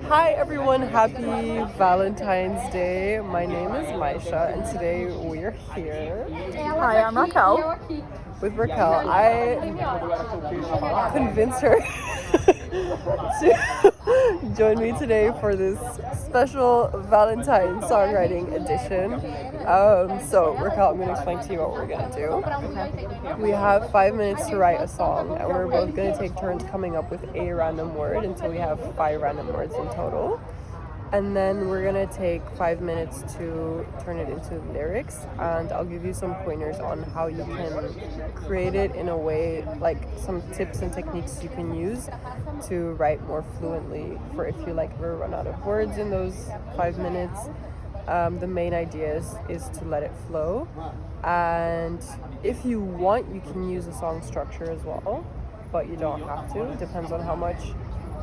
Hi everyone, happy Valentine's Day. My name is Maisha and today we're here Hi, I'm Raquel. with Raquel. I convinced her to join me today for this special Valentine songwriting edition. So Raquel, I'm going to explain to you what we're going to do. We have 5 minutes to write a song and we're both going to take turns coming up with a random word until we have 5 random words in total. And then we're gonna take 5 minutes to turn it into lyrics, and I'll give you some pointers on how you can create it in a way, like some tips and techniques you can use to write more fluently for if you ever run out of words in those 5 minutes. The main idea is to let it flow, and if you want you can use a song structure as well, but you don't have to. It depends on how much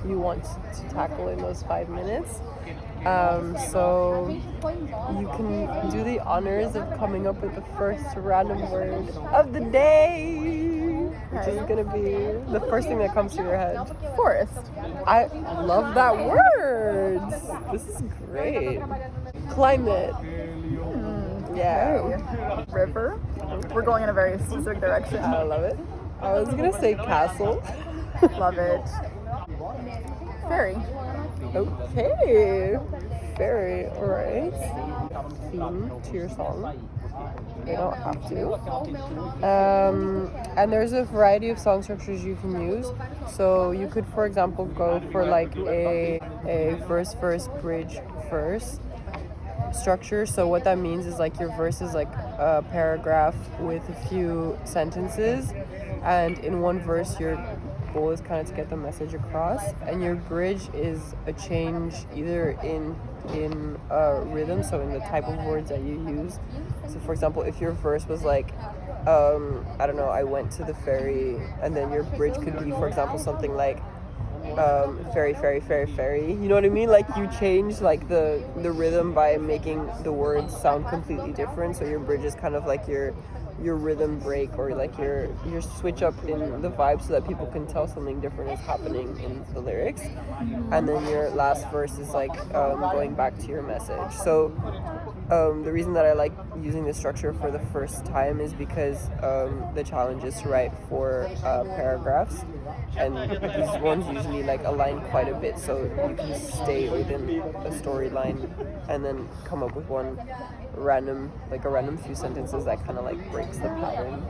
you want to tackle in those 5 minutes. So you can do the honors of coming up with the first random word of the day, which is gonna be the first thing that comes to your head. Forest. I love that word. This is great. Climate. Yeah. River. We're going in a very specific direction. I love it. I was gonna say castle. Love it. Ferry. Okay. Fairy, alright. Theme to your song. You don't have to. And there's a variety of song structures you can use. So you could, for example, go for a verse, bridge, verse structure. So what that means is your verse is a paragraph with a few sentences, and in one verse your goal is kind of to get the message across, and your bridge is a change either in rhythm, so in the type of words that you use. So for example, if your verse was I don't know, I went to the ferry, and then your bridge could be, for example, something like ferry, ferry, ferry, ferry. You know what I mean? You change the rhythm by making the words sound completely different. So your bridge is kind of your rhythm break, or your switch up in the vibe so that people can tell something different is happening in the lyrics. And then your last verse is going back to your message. So the reason that I like using this structure for the first time is because the challenge is to write 4 paragraphs, and these ones usually align quite a bit, so you can stay within a storyline and then come up with one random few sentences that kind of breaks the pattern.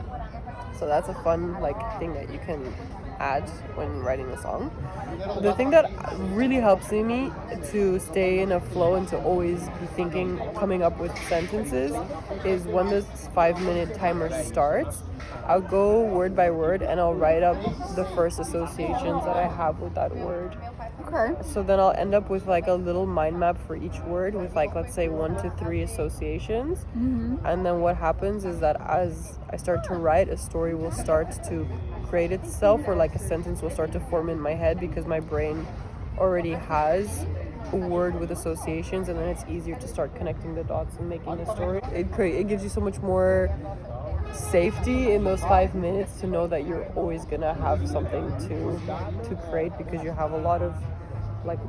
So that's a fun thing that you can add when writing a song. The thing that really helps me to stay in a flow and to always be coming up with sentences is when this 5-minute timer starts, I'll go word by word and I'll write up the first associations that I have with that word. Okay. So then I'll end up with a little mind map for each word with let's say 1 to 3 associations. Mm-hmm. And then what happens is that as I start to write, a story will start to create itself, or a sentence will start to form in my head, because my brain already has a word with associations, and then it's easier to start connecting the dots and making the story. It gives you so much more safety in those 5 minutes to know that you're always gonna have something to create, because you have a lot of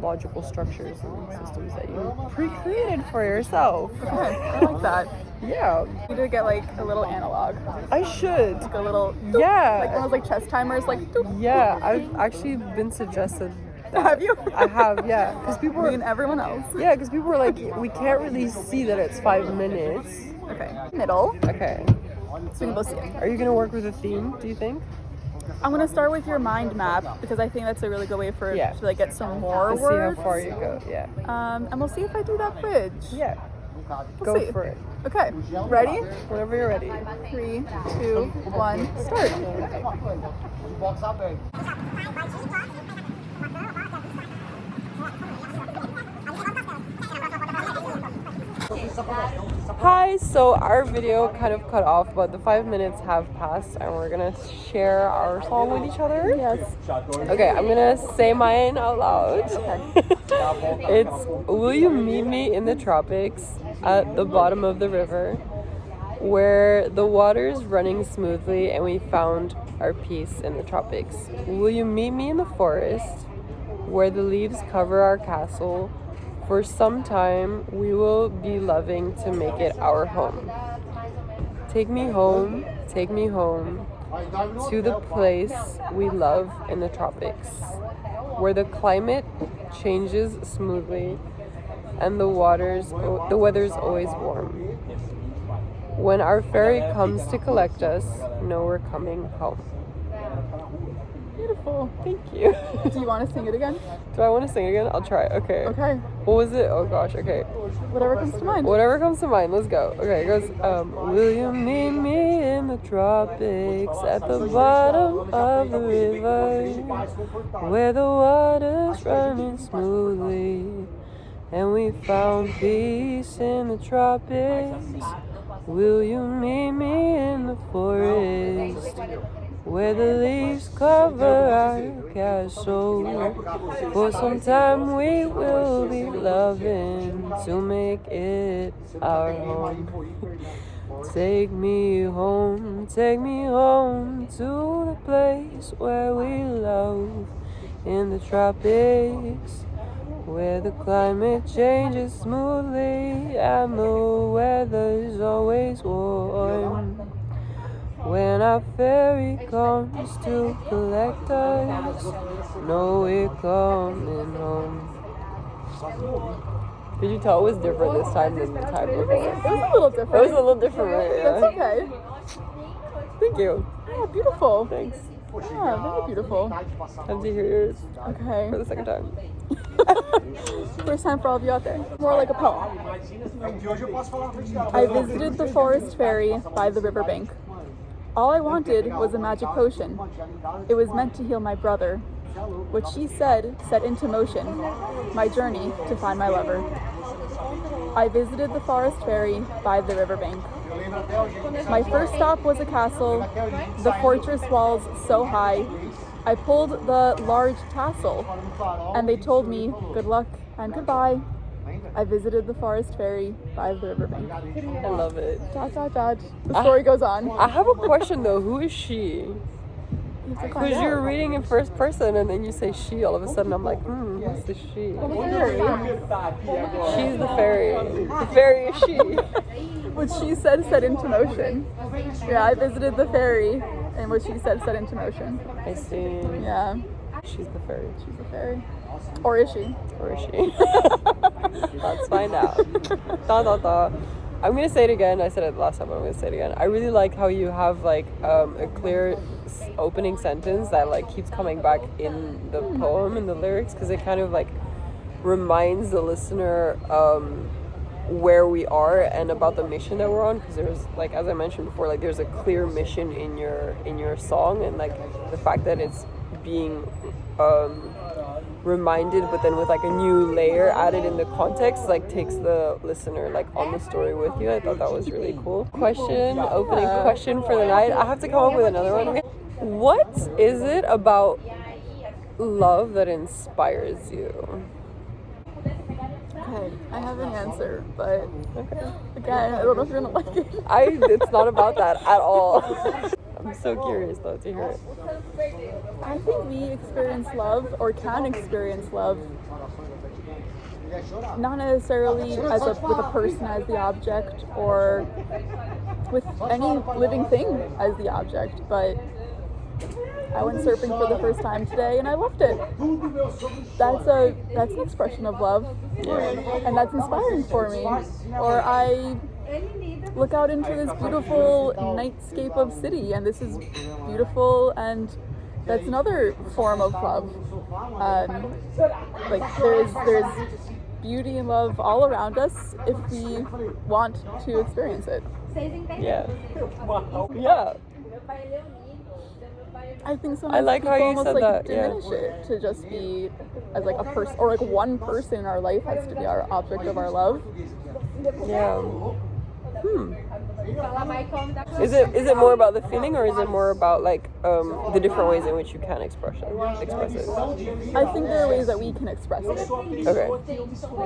logical structures and systems that you pre-created for yourself. Okay, I like that. Yeah. You need to get a little analog. I should. A little. Yeah. One of those chess timers. Doop. Yeah, I've actually been suggested that. Have you? I have, yeah. Because people Me and everyone else. Yeah, because people were we can't really see that it's 5 minutes. Okay. Middle. Okay. So we can both see it. Are you gonna work with a theme, do you think? I'm gonna start with your mind map, because I think that's a really good way for it to get some more Let's words. see how far you go. Yeah. And we'll see if I do that bridge. Yeah. We'll Go see. for it. Okay. Ready? Whenever you're ready. 3, 2, 1, start. Hi, so our video kind of cut off, but the 5 minutes have passed and we're gonna share our song with each other. Yes. Okay, I'm gonna say mine out loud. It's, will you meet me in the tropics at the bottom of the river, where the water's running smoothly and we found our peace in the tropics? Will you meet me in the forest where the leaves cover our castle. For some time we will be loving to make it our home. Take me home to the place we love in the tropics, where the climate changes smoothly and the weather's always warm. When our ferry comes to collect us, know we're coming home. Beautiful. Thank you. Do you want to sing it again? Do I want to sing it again? I'll try. Okay. Okay. What was it? Oh gosh. Okay. Whatever comes to mind. Whatever comes to mind. Let's go. Okay. It goes. Will you meet me in the tropics at the bottom of the river, where the water's running smoothly, and we found peace in the tropics? Will you meet me in the forest, where the leaves cover our castle? For some time we will be loving to make it our home. Take me home to the place where we love in the tropics, where the climate changes smoothly and the weather is always warm. When our ferry comes to collect us, know we're coming home. Did you tell it was different this time than the time before? It was a little different. It was a little different, right? Yeah. That's okay. Thank you. Yeah, beautiful. Thanks. Yeah, very beautiful. Time to hear yours Okay. for the second time. First time for all of you out there. More like a poem. I visited the forest ferry by the riverbank. All I wanted was a magic potion. It was meant to heal my brother. What she said set into motion my journey to find my lover. I visited the forest ferry by the riverbank. My first stop was a castle, the fortress walls so high. I pulled the large tassel, and they told me good luck and goodbye. I visited the forest ferry by the riverbank. I love it. Dot, dot, dot. The story goes on. I have a question though. Who is she? Because Because you're reading in first person and then you say she, all of a sudden I'm like, who's the she? She's the fairy. The fairy is she. What she said set into motion. Yeah, I visited the ferry, and what she said set into motion. I see. Yeah, She's the fairy. she's the fairy. Or is she? Or is she? Let's find out. Da, da, da. I'm gonna say it again. I said it last time, but I'm gonna say it again. I really like how you have like a clear opening sentence that like keeps coming back in the poem and the lyrics, because it kind of like reminds the listener where we are and about the mission that we're on, because there's like, as I mentioned before, like there's a clear mission in your song, and like the fact that it's being reminded, but then with like a new layer added in the context, like takes the listener like on the story with you. I thought that was really cool. Opening question for the night. I have to come up with another one. What is it about love that inspires you? Okay, I have an answer, but again, I don't know if you're gonna like it. It's not about that at all. I'm so curious though to hear it. I think we experience love, or can experience love, not necessarily with a person as the object, or with any living thing as the object, but I went surfing for the first time today and I loved it. That's an expression of love, and that's inspiring for me. Or I look out into this beautiful nightscape of city, and this is beautiful, and that's another form of love. Like there's beauty and love all around us if we want to experience it. Yeah. I think sometimes I like people how you almost said like that, yeah. diminish it to just be as like a person, or like one person in our life has to be our object of our love. Yeah. Is it more about the feeling, or is it more about like the different ways in which you can express it? I think there are ways that we can express it. Okay.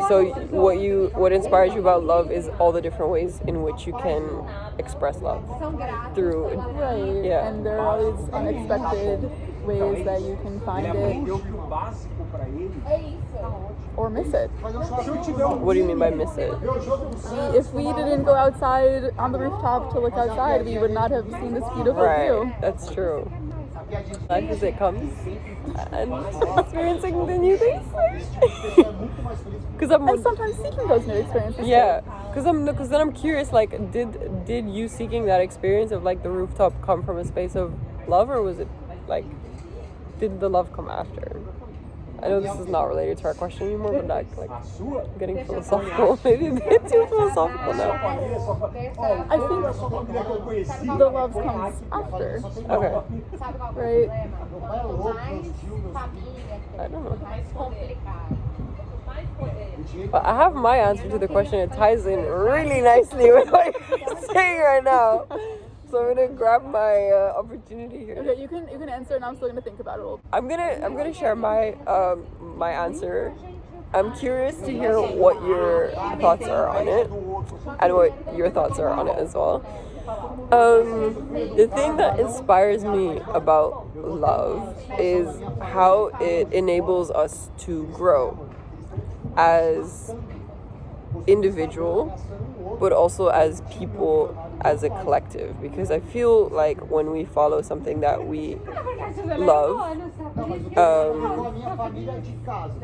So what inspires you about love is all the different ways in which you can express love through. Right. Yeah. And there are all these unexpected ways that you can find it or miss it. What do you mean by miss it? If we didn't go outside on the rooftop to look outside, we would not have seen this beautiful view. That's true. Life as it comes and experiencing the new things. And sometimes seeking those new experiences. Yeah, because then I'm curious. Like, did you seeking that experience of like the rooftop come from a space of love, or was it like, did the love come after? I know this is not related to our question anymore, but like getting philosophical, maybe a bit too philosophical now. I think the love comes after. Okay. Right? I don't know. But I have my answer to the question. It ties in really nicely with what you're saying right now. So I'm gonna grab my opportunity here. Okay, you can answer, and I'm still gonna think about it a little. I'm gonna share my my answer. I'm curious to hear what your thoughts are on it, and what your thoughts are on it as well. The thing that inspires me about love is how it enables us to grow as individual, but also as people, as a collective, because I feel like when we follow something that we love,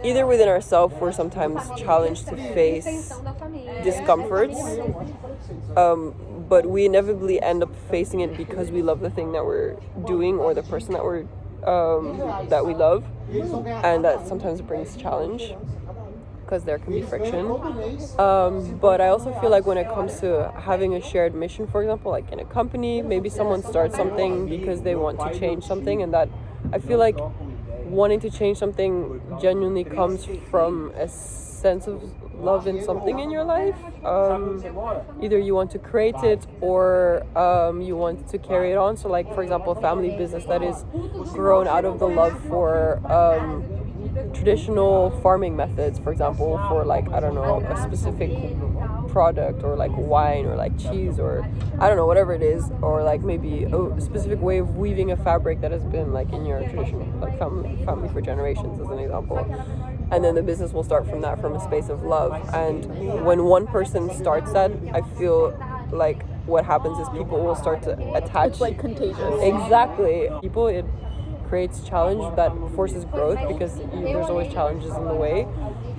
either within ourselves, we're sometimes challenged to face discomforts, but we inevitably end up facing it because we love the thing that we're doing or the person that we're that we love, and that sometimes brings challenge because there can be friction. But I also feel like when it comes to having a shared mission, for example, like in a company, maybe someone starts something because they want to change something, and that I feel like wanting to change something genuinely comes from a sense of love in something in your life. Either you want to create it or you want to carry it on. So like, for example, a family business that is grown out of the love for traditional farming methods, for example, for like, I don't know, a specific product, or like wine, or like cheese, or I don't know, whatever it is, or like maybe a specific way of weaving a fabric that has been like in your traditional like family for generations, as an example. And then the business will start from that, from a space of love. And when one person starts that, I feel like what happens is people will start to attach. It's like contagious. Exactly. People, it creates challenge that forces growth, because there's always challenges in the way.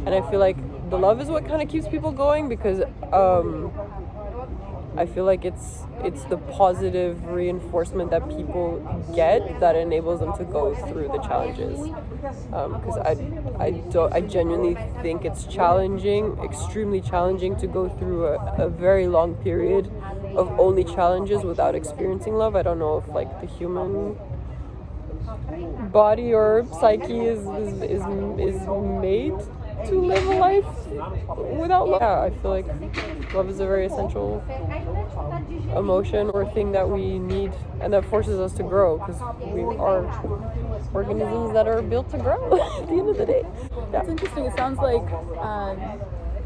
And I feel like the love is what kind of keeps people going, because I feel like it's the positive reinforcement that people get that enables them to go through the challenges. Because I genuinely think it's challenging, extremely challenging, to go through a very long period of only challenges without experiencing love. I don't know if like the human body or psyche is made to live a life without love. Yeah, I feel like love is a very essential emotion or thing that we need, and that forces us to grow, because we are organisms that are built to grow at the end of the day. Yeah. It's interesting. It sounds like,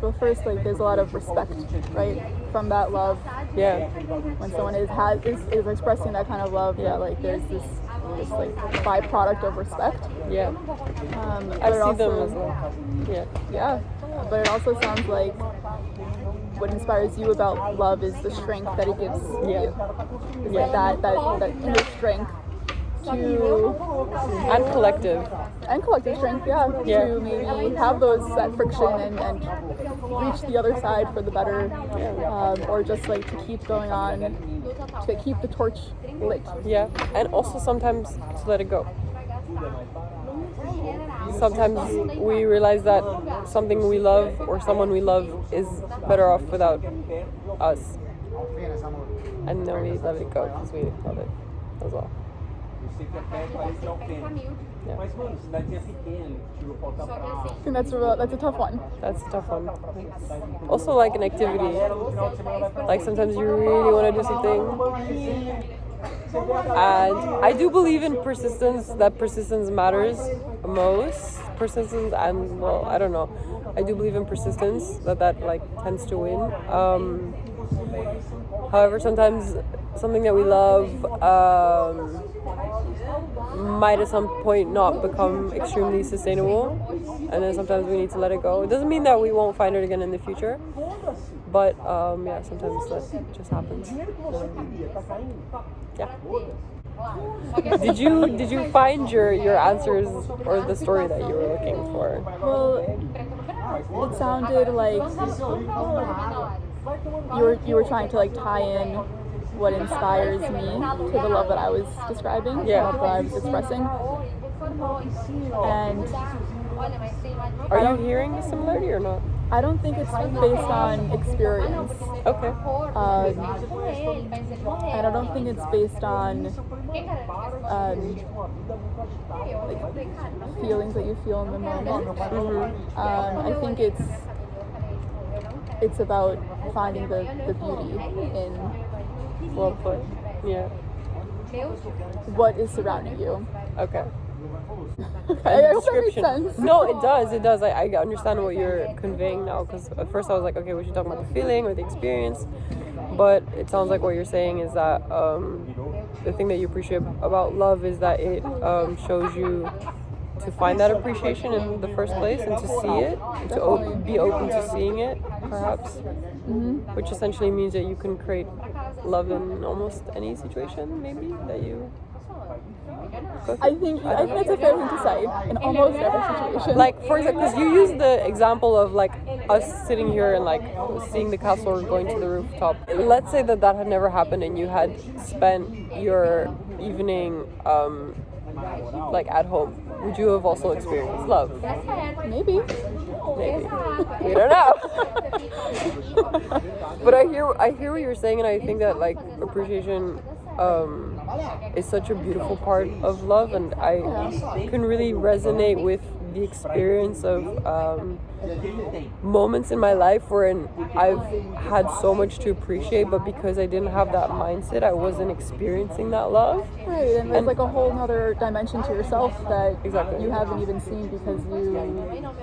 well, first, like there's a lot of respect, right, from that love. Yeah. When someone is expressing that kind of love, yeah, like there's this like byproduct of respect. Yeah. I see them as well. Yeah. Yeah. But it also sounds like what inspires you about love is the strength that it gives you. It's like that inner strength and collective strength, to maybe have that friction and reach the other side for the better, or just like to keep going on, to keep the torch lit. Yeah, and also sometimes to let it go. Sometimes we realize that something we love or someone we love is better off without us, and then we let it go because we love it as well. Yeah. I think that's a tough one. That's a tough one. Also, like an activity. Like sometimes you really want to do something, and I do believe in persistence. That persistence matters most. Persistence, and well, I don't know. I do believe in persistence. That like tends to win. However, sometimes something that we love might at some point not become extremely sustainable, and then sometimes we need to let it go. It doesn't mean that we won't find it again in the future, but yeah, sometimes that just happens. Yeah. Did you find your answers or the story that you were looking for? Well, it sounded like you were trying to like tie in what inspires me to the love that I was describing, the love that I was expressing. And are you hearing the similarity or not? I don't think it's based on experience. Okay. And I don't think it's based on like feelings that you feel in the moment. Mm-hmm. I think it's about finding the beauty in Well put. Yeah. what is surrounding you. Okay. I hope that makes sense. No, it does. I understand what you're conveying now, because at first I was like, okay, we should talk about the feeling or the experience, but it sounds like what you're saying is that the thing that you appreciate about love is that it shows you to find that appreciation in the first place and to see it, and to be open to seeing it, perhaps. Mm-hmm. Which essentially means that you can create love in almost any situation, maybe, that you go through. I think that's a fair thing to say in almost every situation. Like, for example, because you use the example of like us sitting here and like seeing the castle or going to the rooftop. Let's say that had never happened and you had spent your evening like at home. Would you have also experienced love? Maybe. We don't know. But I hear what you're saying, and I think that like appreciation is such a beautiful part of love, and I can really resonate with the experience of moments in my life wherein I've had so much to appreciate, but because I didn't have that mindset, I wasn't experiencing that love. Right, and there's like a whole other dimension to yourself that Exactly. you haven't even seen because you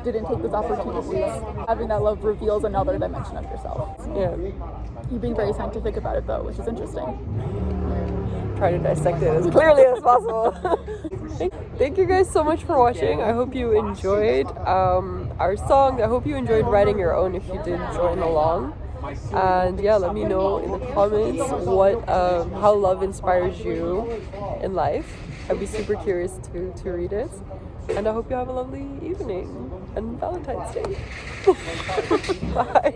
didn't take those opportunities. Having that love reveals another dimension of yourself. Yeah. You're being very scientific about it though, which is interesting. Try to dissect it as clearly as possible. Thank you guys so much for watching. I hope you enjoyed our song. I hope you enjoyed writing your own if you did join along. And yeah, let me know in the comments what how love inspires you in life. I'd be super curious to read it. And I hope you have a lovely evening and Valentine's Day. Bye.